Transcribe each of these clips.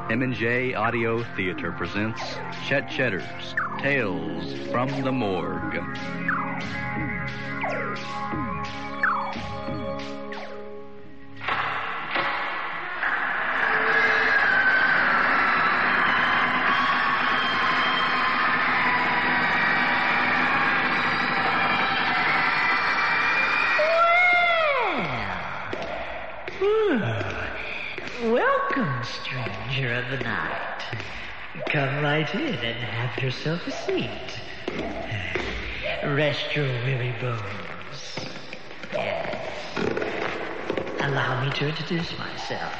M&J Audio Theater presents Chet Cheddar's Tales from the Morgue. Welcome, stranger of the night. Come right in and have yourself a seat. Rest your weary bones. Yes. Allow me to introduce myself.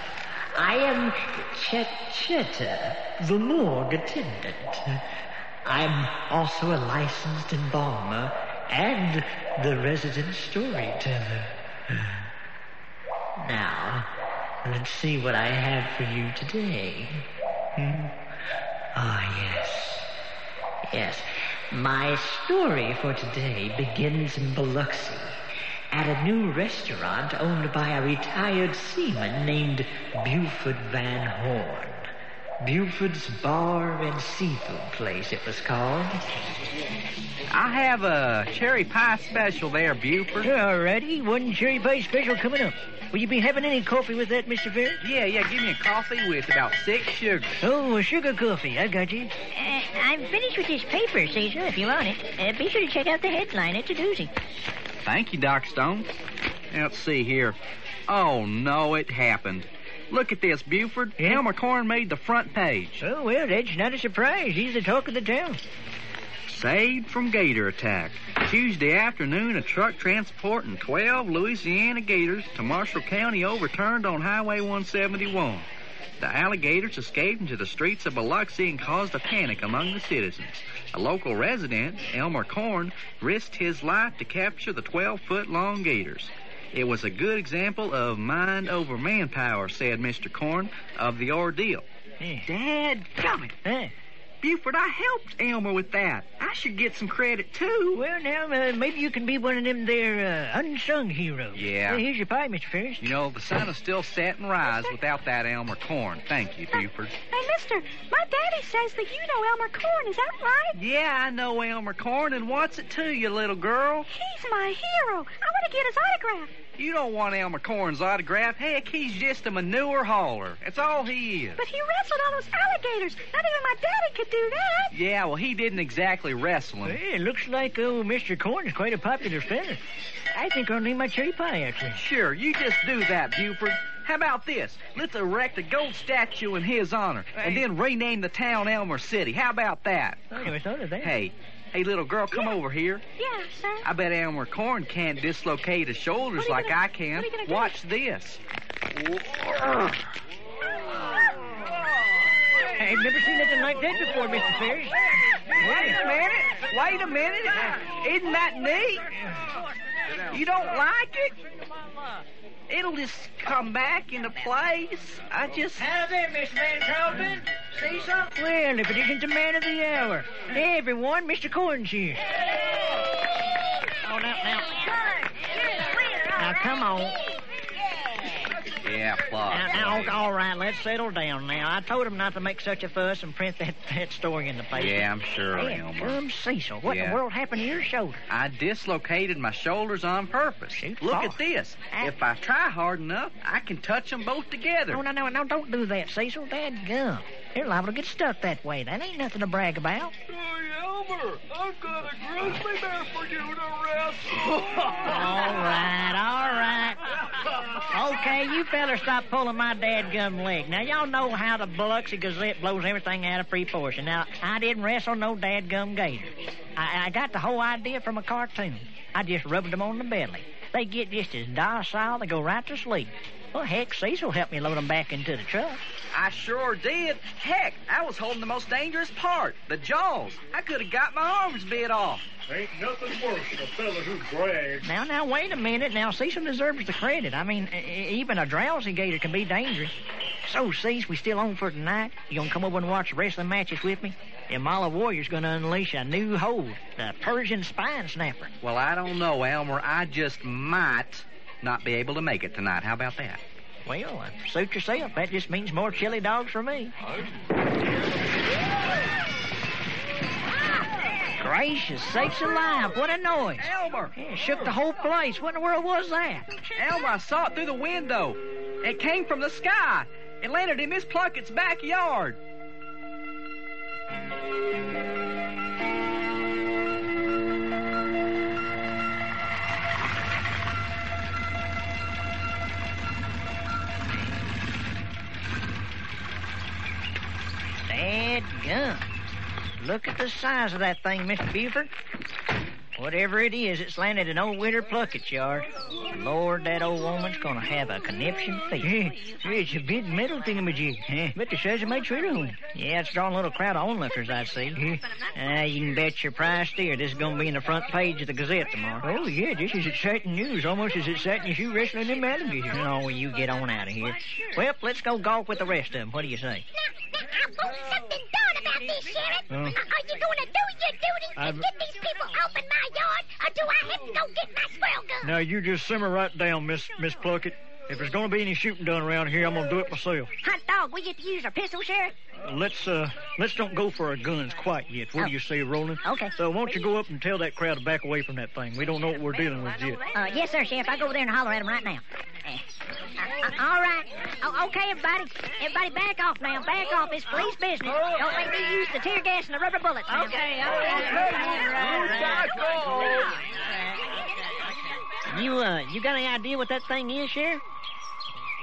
I am Chet Cheddar, the morgue attendant. I'm also a licensed embalmer and the resident storyteller. Now, let's see what I have for you today. Yes. My story for today begins in Biloxi, at a new restaurant owned by a retired seaman named Buford Van Horn. Buford's Bar and Seafood Place, it was called. I have a cherry pie special there, Buford. All righty, one cherry pie special coming up. Will you be having any coffee with that, Mr. Ferris? Yeah, give me a coffee with about 6 sugars. Oh, a sugar coffee. I got you. I'm finished with this paper, Caesar, if you want it. Be sure to check out the headline. It's a doozy. Thank you, Doc Stone. Now, let's see here. Oh, no, it happened. Look at this, Buford. Elmer Corn made the front page. Oh, well, that's not a surprise. He's the talk of the town. Saved from gator attack. Tuesday afternoon, a truck transporting 12 Louisiana gators to Marshall County overturned on Highway 171. The alligators escaped into the streets of Biloxi and caused a panic among the citizens. A local resident, Elmer Corn, risked his life to capture the 12-foot-long gators. It was a good example of mind over manpower, said Mr. Corn, of the ordeal. Dadgummit. Buford, I helped Elmer with that. I should get some credit, too. Well, now, maybe you can be one of them there unsung heroes. Yeah. Here's your pie, Mr. Ferris. You know, the sun will still set and rise without that Elmer Corn. Thank you, Buford. Hey, mister, my daddy says that you know Elmer Corn. Is that right? Yeah, I know Elmer Corn, and what's it to you, little girl? He's my hero. I want to get his autograph. You don't want Elmer Corn's autograph. Heck, he's just a manure hauler. That's all he is. But he wrestled all those alligators. Not even my daddy could do that. Yeah, well, he didn't exactly wrestle him. Hey, it looks like Mr. Corn is quite a popular fella. I think I'll name my cherry pie, actually. Sure, you just do that, Buford. How about this? Let's erect a gold statue in his honor, and then rename the town Elmer City. How about that? I never thought of that. Hey, little girl, come over here. Yeah, sir. I bet Elmer Corn can't dislocate his shoulders like I can. Watch this. I've never seen anything like that before, Mr. Ferris. Wait a minute. Isn't that neat? You don't like it? It'll just come back into place. How's that, Miss Van Charlton? See something? Well, if it isn't the man of the hour. Hey, everyone, Mr. Corn's here. Oh, now, come on. Yeah, applause. Now, all right, let's settle down now. I told him not to make such a fuss and print that story in the paper. Yeah, I'm sure, Hey, Elmer. Cecil, what in the world happened to your shoulder? I dislocated my shoulders on purpose. Look at this. If I try hard enough, I can touch them both together. No, don't do that, Cecil. Dadgum. You're liable to get stuck that way. That ain't nothing to brag about. Hey, Elmer, I've got a grizzly bear for you to wrestle. All right. Okay, you fellas stop pulling my dadgum leg. Now, y'all know how the Biloxi Gazette blows everything out of proportion. Now, I didn't wrestle no dadgum gators. I got the whole idea from a cartoon. I just rubbed them on the belly. They get just as docile, they go right to sleep. Well, heck, Cecil helped me load them back into the truck. I sure did. Heck, I was holding the most dangerous part, the jaws. I could have got my arms bit off. Ain't nothing worse than a fella who brags. Now, wait a minute. Now, Cecil deserves the credit. I mean, even a drowsy gator can be dangerous. So, Cecil, we still on for tonight? You gonna come over and watch the wrestling matches with me? The Mala Warrior's gonna unleash a new hold, the Persian Spine Snapper. Well, I don't know, Elmer. I just might not be able to make it tonight. How about that? Well, suit yourself. That just means more chili dogs for me. Gracious sakes alive, what a noise. Elmer! Yeah, it shook the whole place. What in the world was that? Elmer, I saw it through the window. It came from the sky. It landed in Miss Pluckett's backyard. Dadgum. Look at the size of that thing, Mr. Buford. Whatever it is, it's landed in old Winter Pluckett's yard. Lord, that old woman's gonna have a conniption feast. It's a big metal thingamajig. But the size of my trailer home. Yeah, it's drawing a little crowd of onlookers, I see. You can bet your price dear this is gonna be in the front page of the Gazette tomorrow. Oh, yeah, this is exciting news. Almost as exciting as you wrestling in alligators. Oh, you get on out of here. Well, let's go golf with the rest of them. What do you say? Now, I want something done about this, Sheriff. Are you going to do your duty and get these people off in my yard, or do I have to go get my squirrel gun? Now, you just simmer right down, Miss Pluckett. If there's going to be any shooting done around here, I'm going to do it myself. Hot dog, we get to use our pistol, Sheriff? Let's don't go for our guns quite yet. What do you say, Roland? Okay. So won't you go up and tell that crowd to back away from that thing? We don't know what we're dealing with yet. Yes, sir, Sheriff. I'll go over there and holler at them right now. All right. Okay, everybody. Everybody back off now. Back off. It's police business. Don't make me use the tear gas and the rubber bullets. Okay. You got any idea what that thing is, Sheriff?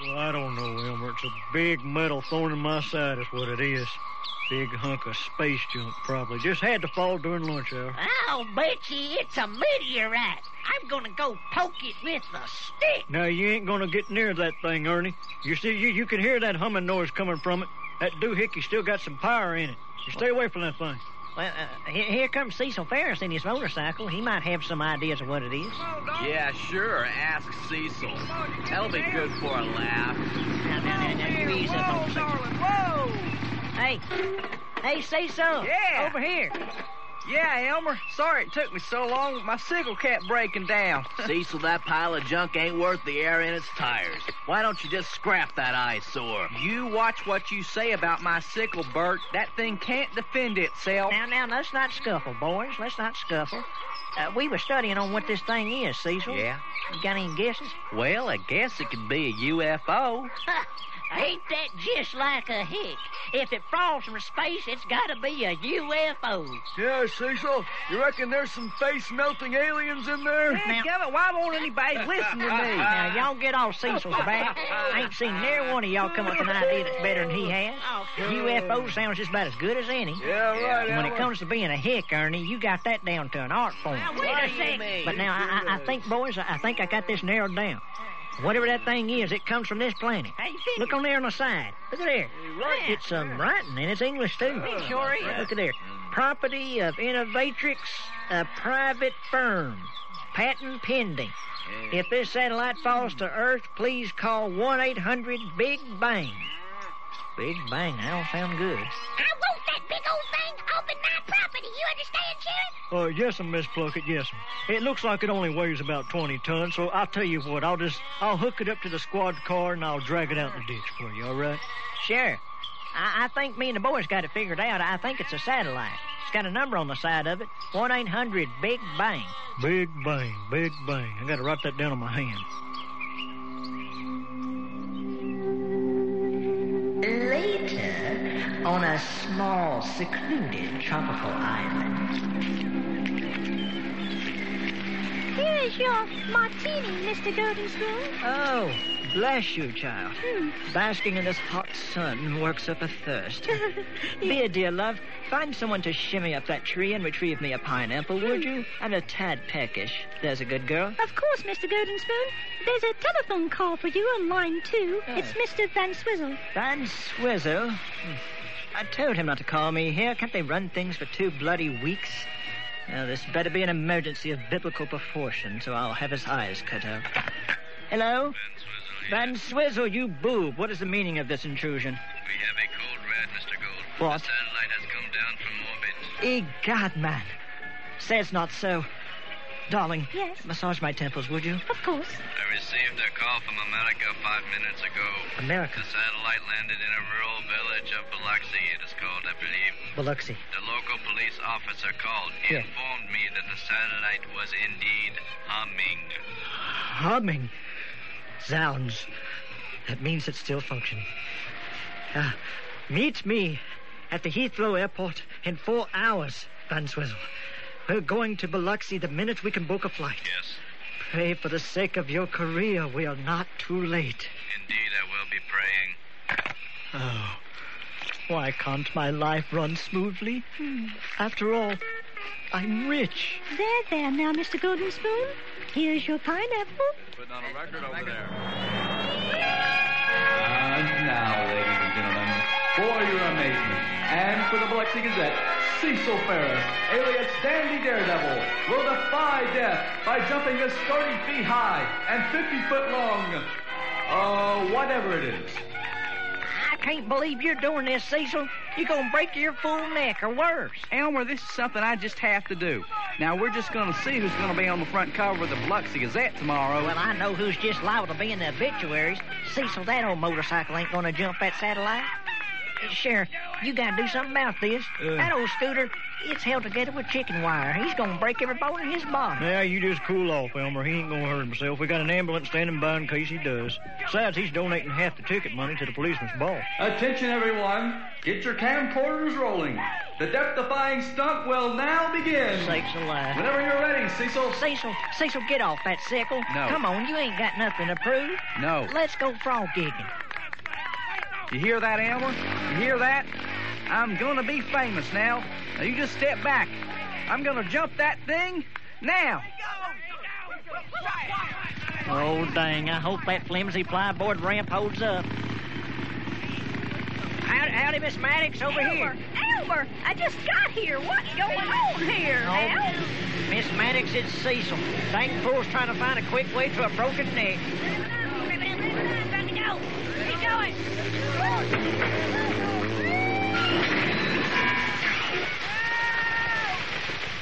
Well, I don't know, Elmer. It's a big metal thorn in my side is what it is. Big hunk of space junk, probably. Just had to fall during lunch hour. I'll bet you it's a meteorite. I'm gonna go poke it with a stick. Now, you ain't gonna get near that thing, Ernie. You see, you can hear that humming noise coming from it. That doohickey still got some power in it. You stay away from that thing. Well, here comes Cecil Ferris in his motorcycle. He might have some ideas of what it is. Yeah, sure. Ask Cecil. That'll be good for a laugh. Now, you ease up on Cecil. Whoa! Hey, Cecil. Yeah. Over here. Yeah, Elmer. Sorry it took me so long. My sickle kept breaking down. Cecil, that pile of junk ain't worth the air in its tires. Why don't you just scrap that eyesore? You watch what you say about my sickle, Bert. That thing can't defend itself. Now, let's not scuffle, boys. Let's not scuffle. We were studying on what this thing is, Cecil. Yeah? You got any guesses? Well, I guess it could be a UFO. Ain't that just like a hick? If it falls from space, it's gotta be a UFO. Yeah, Cecil, you reckon there's some face-melting aliens in there? Dammit, why won't anybody listen to me? Now, y'all get off Cecil's back. I ain't seen near one of y'all come up with an idea that's better than he has. UFO sounds just about as good as any. Yeah, right. And when it comes to being a hick, Ernie, you got that down to an art form. Wait a second. But now, I think, boys, I think I got this narrowed down. Whatever that thing is, it comes from this planet. How you think? Look on there on the side. Look at there. It's writing, and it's English, too. Sure is. Look at there. Property of Innovatrix, a private firm. Patent pending. If this satellite falls to Earth, please call 1-800-BIG-BANG. Big Bang, that don't sound good. I want that big old thing off in my property. You understand, Sheriff? Yes'm, Miss Pluckett, yes'm. It looks like it only weighs about 20 tons, so I'll tell you what, I'll hook it up to the squad car and I'll drag it out in the ditch for you, all right? Sheriff, I think me and the boys got it figured out. I think it's a satellite. It's got a number on the side of it. 1-800-BIG-BANG. Big Bang, Big Bang. I gotta write that down on my hand. Later, on a small, secluded tropical island. Here's your martini, Mr. Golden Spoon. Oh, bless you, child. Basking in this hot sun works up a thirst. Here, dear love, find someone to shimmy up that tree and retrieve me a pineapple, would you? I'm a tad peckish. There's a good girl. Of course, Mr. Golden Spoon. There's a telephone call for you on line 2. It's Mr. Van Swizzle. Van Swizzle? I told him not to call me here. Can't they run things for 2 bloody weeks? Now, this better be an emergency of biblical proportion, so I'll have his eyes cut out. Hello? Van Swizzle, you boob. What is the meaning of this intrusion? We have a code red, Mr. Gold. What? The satellite has come down from orbit. Egad, man. Say it's not so. Darling. Yes? Massage my temples, would you? Of course. I received a call from America 5 minutes ago. America? The satellite landed in a rural village of Biloxi, it is called, I believe. Biloxi. The local police officer called. He Yeah. informed me that the satellite was indeed humming. Humming? Zounds. That means it's still functioning. Meet me at the Heathrow Airport in 4 hours, Van Swizzle. We're going to Biloxi the minute we can book a flight. Yes. Pray for the sake of your career we are not too late. Indeed, I will be praying. Oh, why can't my life run smoothly? After all, I'm rich. There now, Mr. Golden Spoon. Here's your pineapple. Putting on a record over there. And now, ladies and gentlemen, for your amazement, and for the Biloxi Gazette, Cecil Ferris, alias Dandy Daredevil, will defy death by jumping as 30 feet high and 50 foot long. Whatever it is. I can't believe you're doing this, Cecil. You're going to break your full neck or worse. Elmer, this is something I just have to do. Now, we're just going to see who's going to be on the front cover of the Biloxi Gazette tomorrow. Well, I know who's just liable to be in the obituaries. Cecil, that old motorcycle ain't going to jump that satellite. Sheriff, you got to do something about this. That old scooter, it's held together with chicken wire. He's going to break every bone in his body. Now, you just cool off, Elmer. He ain't going to hurt himself. We got an ambulance standing by in case he does. Besides, he's donating half the ticket money to the policeman's ball. Attention, everyone. Get your camcorders rolling. The death-defying stunt will now begin. Sakes alive. Whenever you're ready, Cecil. Cecil, get off that sickle. No. Come on, you ain't got nothing to prove. No. Let's go frog gigging. You hear that, Elmer? You hear that? I'm going to be famous now. Now, you just step back. I'm going to jump that thing now. Oh, dang. I hope that flimsy plyboard ramp holds up. Howdy, Miss Maddox, over here. Elmer, I just got here. What's going on here now? Miss Maddox, it's Cecil. Dang fool's trying to find a quick way to a broken neck. Got to go. Keep going.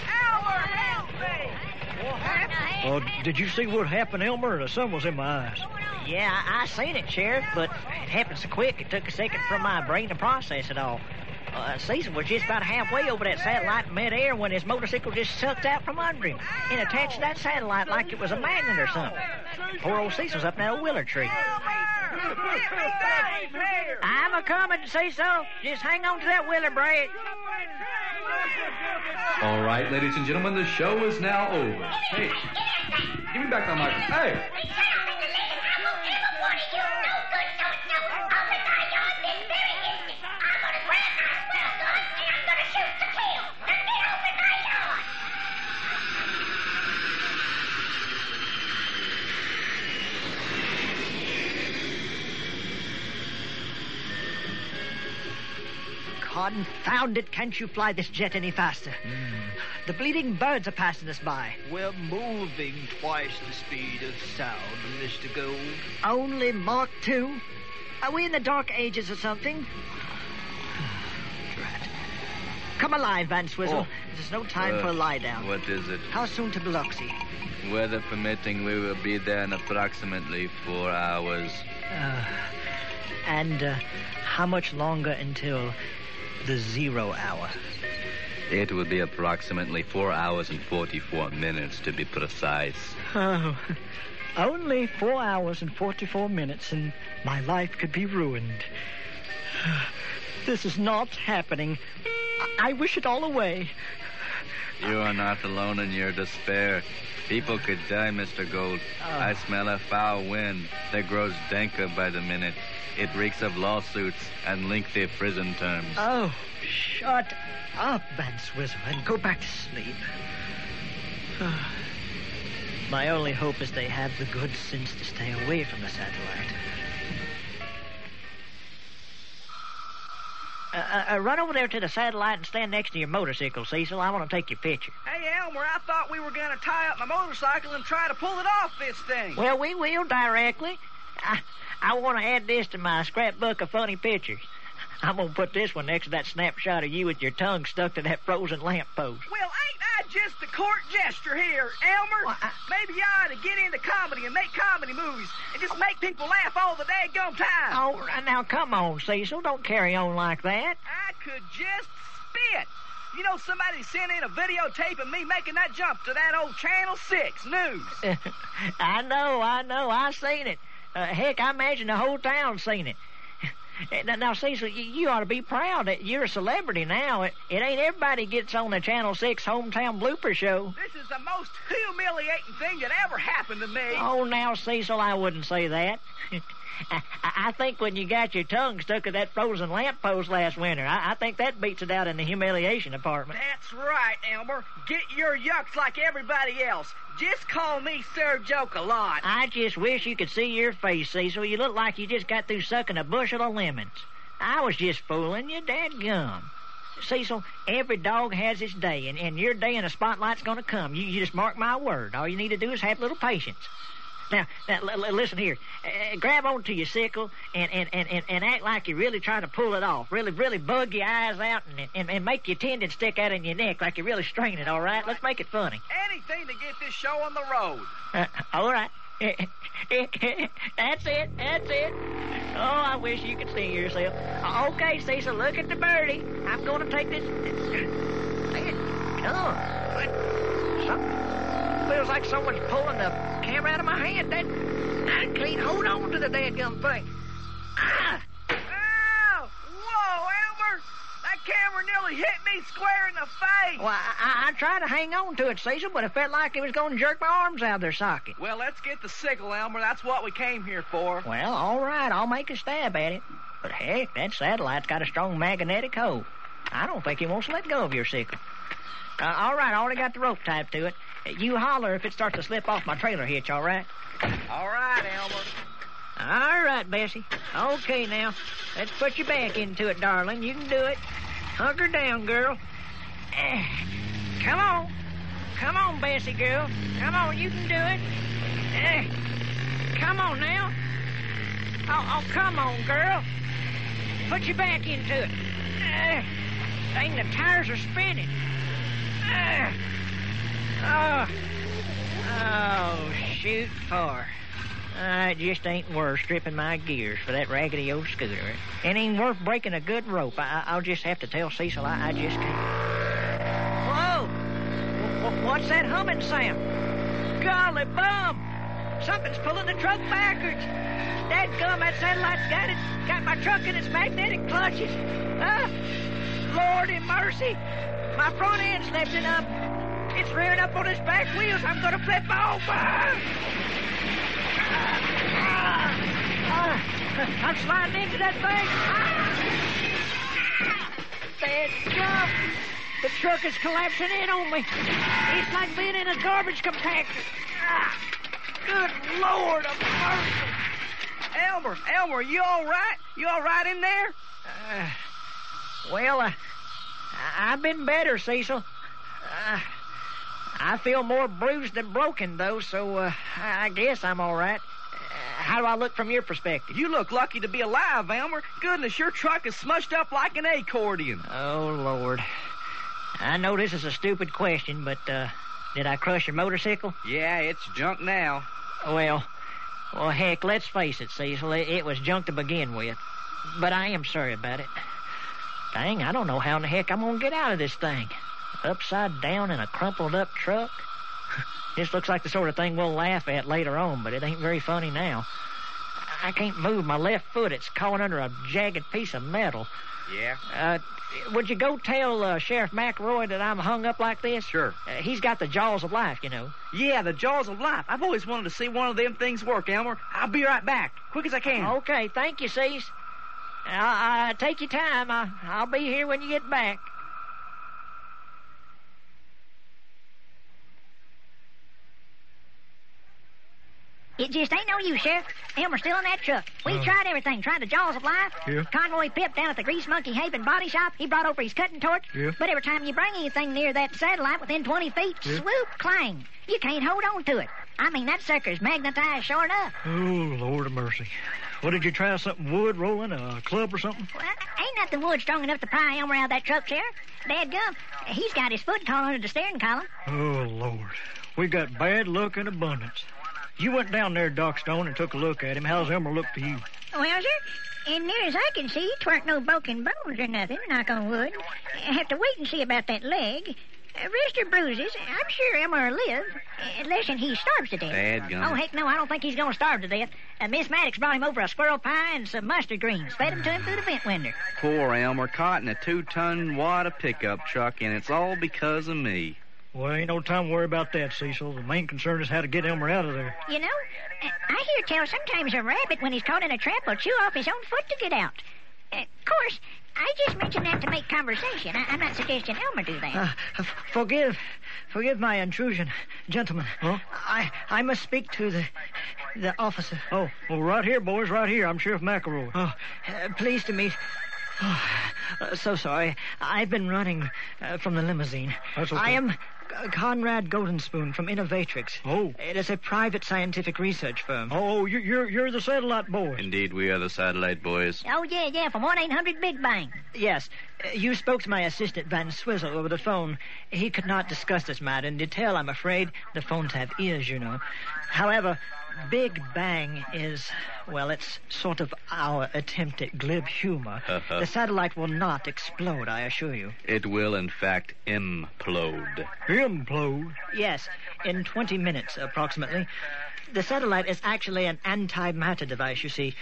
Elmer, help me! Oh, did you see what happened, Elmer? The sun was in my eyes. Yeah, I seen it, Sheriff, but it happened so quick it took a second for my brain to process it all. Cecil was just about halfway over that satellite in midair when his motorcycle just sucked out from under him and attached to that satellite like it was a magnet or something. Poor old Cecil's up in that old willow tree. I'm a-coming, Cecil. Just hang on to that willow branch. All right, ladies and gentlemen, the show is now over. Hey, give me back that microphone. Hey! Confound it, can't you fly this jet any faster? The bleeding birds are passing us by. We're moving twice the speed of sound, Mr. Gold. Only Mark II? Are we in the Dark Ages or something? Drat. Come alive, Van Swizzle. There's no time for a lie down. What is it? How soon to Biloxi? Weather permitting, we will be there in approximately 4 hours. And how much longer until the 0 hour? It will be approximately 4 hours and 44 minutes, to be precise. Oh, only 4 hours and 44 minutes, and my life could be ruined. This is not happening. I wish it all away. You are not alone in your despair. People could die, Mr. Gold. I smell a foul wind that grows danker by the minute. It reeks of lawsuits and lengthy prison terms. Oh, shut up, Van Swizzle, and go back to sleep. My only hope is they have the good sense to stay away from the satellite. Run over there to the satellite and stand next to your motorcycle, Cecil. I want to take your picture. Hey, Elmer, I thought we were going to tie up my motorcycle and try to pull it off this thing. Well, we will directly. I want to add this to my scrapbook of funny pictures. I'm going to put this one next to that snapshot of you with your tongue stuck to that frozen lamppost. Well, ain't I just a court gesture here, Elmer. Well, Maybe you ought to get into comedy and make comedy movies and just make people laugh all the daggum time. Oh, now come on, Cecil. Don't carry on like that. I could just spit. You know, somebody sent in a videotape of me making that jump to that old Channel 6 news. I know. I seen it. Heck, I imagine the whole town's seen it. Now, Cecil, you ought to be proud that you're a celebrity now. It ain't everybody gets on the Channel 6 hometown blooper show. This is the most humiliating thing that ever happened to me. Oh, now, Cecil, I wouldn't say that. I think when you got your tongue stuck to that frozen lamppost last winter, I think that beats it out in the humiliation department. That's right, Elmer. Get your yucks like everybody else. Just call me Sir Joke-a-Lot. I just wish you could see your face, Cecil. You look like you just got through sucking a bushel of lemons. I was just fooling you, dadgum. Cecil, every dog has its day, and your day in the spotlight's gonna come. You just mark my word. All you need to do is have a little patience. Now, listen here. Grab onto your sickle and act like you're really trying to pull it off. Really bug your eyes out and make your tendons stick out in your neck like you're really straining, all right? Let's make it funny. Anything to get this show on the road. All right. That's it. Oh, I wish you could see yourself. Okay, Cecil, look at the birdie. I'm going to take this. Man, come on. Something feels like someone's pulling the camera out of my hand. I can't hold on to the dadgum thing. Ah! Ow! Whoa, Elmer! That camera nearly hit me square in the face. Well, I tried to hang on to it, Cecil, but it felt like it was going to jerk my arms out of their socket. Well, let's get the sickle, Elmer. That's what we came here for. Well, all right. I'll make a stab at it. But heck, that satellite's got a strong magnetic hold. I don't think it wants to let go of your sickle. All right, I already got the rope tied to it. You holler if it starts to slip off my trailer hitch, all right? All right, Elmer. All right, Bessie. Okay, now. Let's put your back into it, darling. You can do it. Hunker down, girl. Come on. Come on, Bessie, girl. Come on, you can do it. Come on, now. Oh, come on, girl. Put your back into it. Dang, the tires are spinning. Oh, shoot far. It just ain't worth stripping my gears for that raggedy old scooter. It ain't worth breaking a good rope. I'll just have to tell Cecil I just can't. Whoa! What's that humming sound? Golly bum! Something's pulling the truck backwards. Dadgum, that satellite's got my truck in its magnetic clutches. Lordy mercy! My front end's lifting up. It's rearing up on its back wheels. I'm gonna flip off. I'm sliding into that thing. Dadgum! The truck is collapsing in on me. It's like being in a garbage compactor. Good Lord of mercy. Elmer, you all right? You all right in there? Well, I've been better, Cecil. I feel more bruised than broken, though, so I guess I'm all right. How do I look from your perspective? You look lucky to be alive, Elmer. Goodness, your truck is smushed up like an accordion. Oh, Lord. I know this is a stupid question, but did I crush your motorcycle? Yeah, it's junk now. Well, heck, let's face it, Cecil. It was junk to begin with. But I am sorry about it. Dang, I don't know how in the heck I'm going to get out of this thing. Upside down in a crumpled up truck. This looks like the sort of thing we'll laugh at later on, but it ain't very funny now. I can't move my left foot. It's caught under a jagged piece of metal. Yeah? Would you go tell Sheriff McElroy that I'm hung up like this? Sure. He's got the jaws of life, you know. Yeah, the jaws of life. I've always wanted to see one of them things work, Elmer. I'll be right back. Quick as I can. Okay, thank you, Cease. Take your time. I'll be here when you get back. It just ain't no use, Sheriff. Elmer's still in that truck. We tried everything. Tried the jaws of life. Yeah. Conroy Pip down at the Grease Monkey Haven Body Shop. He brought over his cutting torch. Yeah. But every time you bring anything near that satellite within 20 feet, swoop, clang. You can't hold on to it. I mean, that sucker's magnetized sure enough. Oh, Lord of mercy. What, did you try something wood rolling, a club or something? Well, ain't nothing wood strong enough to pry Elmer out of that truck, Sheriff. Dadgum, he's got his foot caught under the steering column. Oh, Lord. We got bad luck in abundance. You went down there, Doc Stone, and took a look at him. How's Elmer look to you? Well, sir, as near as I can see, 'tweren't no broken bones or nothing, knock on wood. I have to wait and see about that leg. Wrist or bruises, I'm sure Elmer will live, unless he starves to death. Dadgum. Oh, heck no, I don't think he's going to starve to death. Miss Maddox brought him over a squirrel pie and some mustard greens. Fed him to him through the vent window. Poor Elmer caught in a 2-ton wad of pickup truck, and it's all because of me. Well, ain't no time to worry about that, Cecil. The main concern is how to get Elmer out of there. You know, I hear tell sometimes a rabbit, when he's caught in a trap, will chew off his own foot to get out. Of course, I just mentioned that to make conversation. I'm not suggesting Elmer do that. Forgive my intrusion, gentlemen. Huh? I must speak to the officer. Oh, well, right here, boys, right here. I'm Sheriff McElroy. Oh, pleased to meet. So sorry. I've been running from the limousine. That's okay. I am Conrad Goldenspoon from Innovatrix. Oh. It is a private scientific research firm. Oh, you're the satellite boys. Indeed, we are the satellite boys. Oh, yeah, from 1-800-BIG BANG. Yes. You spoke to my assistant, Van Swizzle, over the phone. He could not discuss this matter in detail, I'm afraid. The phones have ears, you know. However, Big Bang is, well, it's sort of our attempt at glib humor. The satellite will not explode, I assure you. It will, in fact, implode. Implode? Yes, in 20 minutes, approximately. The satellite is actually an antimatter device, you see.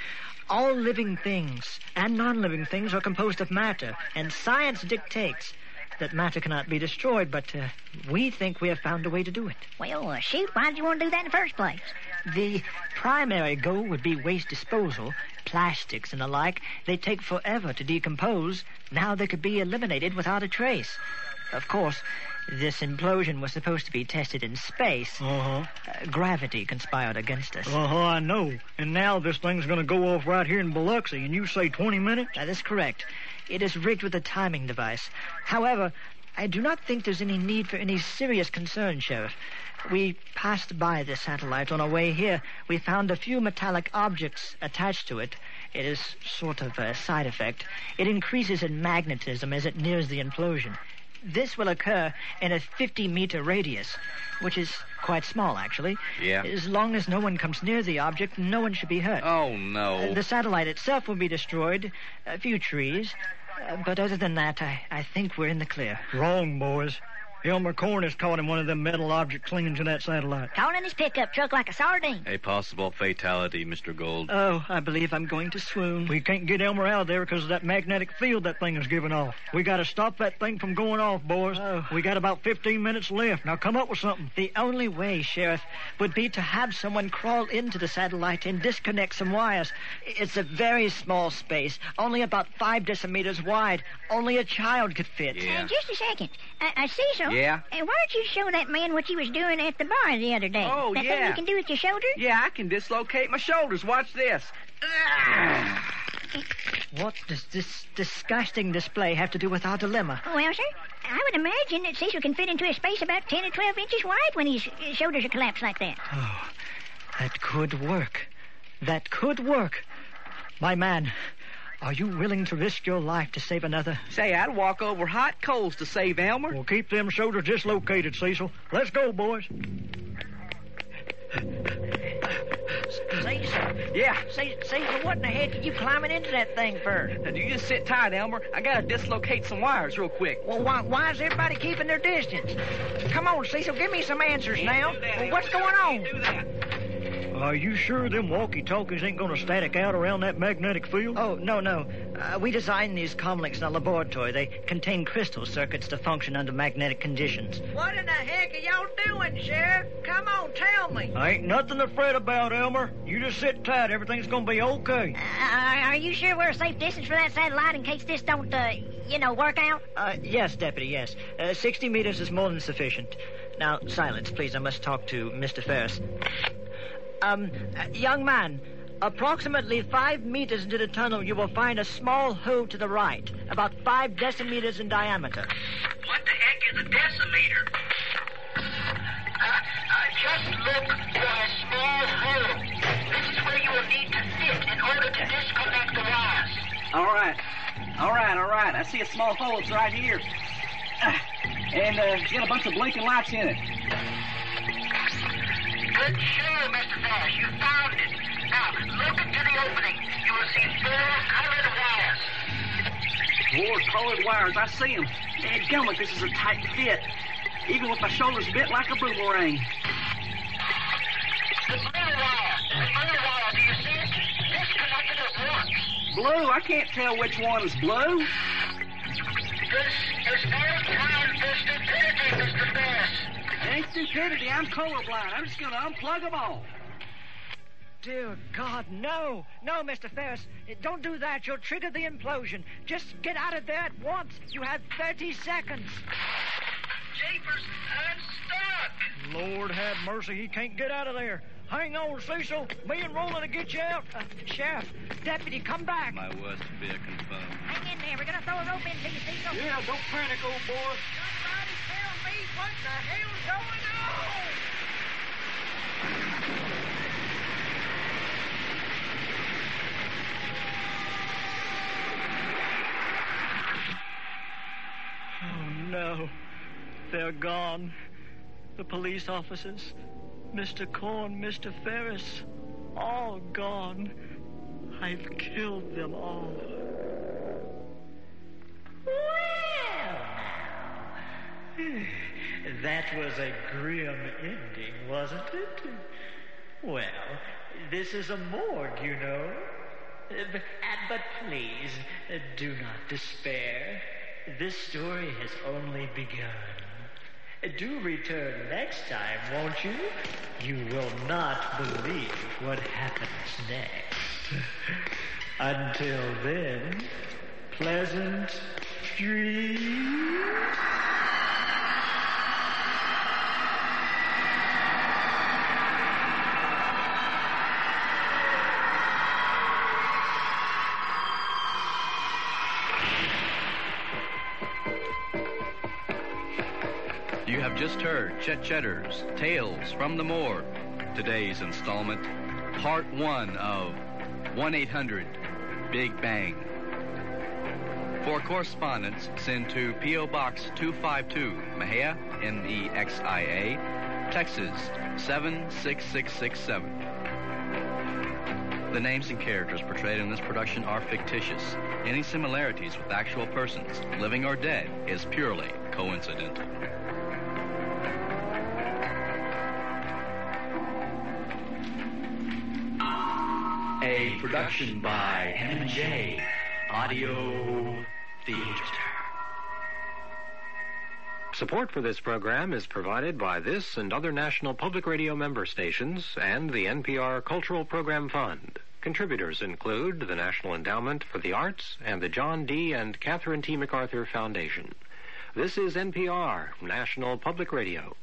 All living things and non-living things are composed of matter, and science dictates that matter cannot be destroyed, but we think we have found a way to do it. Well, shoot, why did you want to do that in the first place? The primary goal would be waste disposal, plastics and the like. They take forever to decompose. Now they could be eliminated without a trace. Of course, this implosion was supposed to be tested in space. Gravity conspired against us. I know. And now this thing's going to go off right here in Biloxi, and you say 20 minutes? That is correct. It is rigged with a timing device. However, I do not think there's any need for any serious concern, Sheriff. We passed by the satellite on our way here. We found a few metallic objects attached to it. It is sort of a side effect. It increases in magnetism as it nears the implosion. This will occur in a 50-meter radius, which is quite small, actually. Yeah. As long as no one comes near the object, no one should be hurt. Oh, no. The satellite itself will be destroyed, a few trees, but other than that, I think we're in the clear. Wrong, boys. Elmer Corn is caught in one of them metal objects clinging to that satellite. Caught in his pickup truck like a sardine. A possible fatality, Mr. Gold. Oh, I believe I'm going to swoon. We can't get Elmer out of there because of that magnetic field that thing is giving off. We got to stop that thing from going off, boys. Oh. We got about 15 minutes left. Now come up with something. The only way, Sheriff, would be to have someone crawl into the satellite and disconnect some wires. It's a very small space, only about 5 decimeters wide. Only a child could fit. Yeah. Just a second. Cecil? Yeah? Why don't you show that man what you was doing at the bar the other day? Oh, that yeah. thing you can do with your shoulder? Yeah, I can dislocate my shoulders. Watch this. What does this disgusting display have to do with our dilemma? Well, sir, I would imagine that Cecil can fit into a space about 10 or 12 inches wide when his shoulders are collapsed like that. Oh, that could work. That could work. My man, are you willing to risk your life to save another? Say, I'd walk over hot coals to save Elmer. Well, keep them shoulders dislocated, Cecil. Let's go, boys. Cecil. Yeah. Cecil, what in the heck are you climbing into that thing for? Now, you just sit tight, Elmer. I gotta dislocate some wires real quick. Well, why is everybody keeping their distance? Come on, Cecil, give me some answers now. Well, what's going on? Do that. Are you sure them walkie-talkies ain't going to static out around that magnetic field? Oh, no. We designed these comlinks in a laboratory. They contain crystal circuits to function under magnetic conditions. What in the heck are y'all doing, Sheriff? Come on, tell me. Ain't nothing to fret about, Elmer. You just sit tight. Everything's going to be okay. Are you sure we're a safe distance for that satellite in case this don't, work out? Yes, Deputy, yes. 60 meters is more than sufficient. Now, silence, please. I must talk to Mr. Ferris. Young man, approximately 5 meters into the tunnel, you will find a small hole to the right, about 5 decimeters in diameter. What the heck is a decimeter? Just look for a small hole. This is where you will need to fit in order to disconnect the wires. All right. I see a small hole. It's right here. And it's got a bunch of blinking lights in it. Good show, Mr. Ferris. You found it. Now, look into the opening. You will see 4 colored wires. 4 colored wires. I see them. Dadgummit, this is a tight fit. Even with my shoulders bent like a boomerang. The blue wire. Do you see it? It's connected at once. Blue? I can't tell which one is blue. This is very kind for stupidity, Mr. Ferris. It ain't stupidity. I'm colorblind. I'm just going to unplug them all. Dear God, no. No, Mr. Ferris. Don't do that. You'll trigger the implosion. Just get out of there at once. You have 30 seconds. Jeepers, I'm stuck. Lord have mercy, he can't get out of there. Hang on, Cecil. Me and Roland will get you out. Sheriff, deputy, come back. My worst fear confirmed. Hang in there. We're going to throw a rope in to you, Cecil. Yeah, don't panic, old boy. Somebody tell me what the hell's going on? Oh, no. They're gone. The police officers, Mr. Corn, Mr. Ferris, all gone. I've killed them all. Well, now, that was a grim ending, wasn't it? Well, this is a morgue, you know. But please, do not despair. This story has only begun. Do return next time, won't you? You will not believe what happens next. Until then, pleasant dreams. You have just heard Chet Cheddar's Tales from the Morgue. Today's installment, part 1 of 1-800-BIG BANG. For correspondence, send to P.O. Box 252, Mexia, Mexia, Texas 76667. The names and characters portrayed in this production are fictitious. Any similarities with actual persons, living or dead, is purely coincidental. A production by M&J Audio Theater. Support for this program is provided by this and other national public radio member stations and the NPR Cultural Program Fund. Contributors include the National Endowment for the Arts and the John D. and Catherine T. MacArthur Foundation. This is NPR, National Public Radio.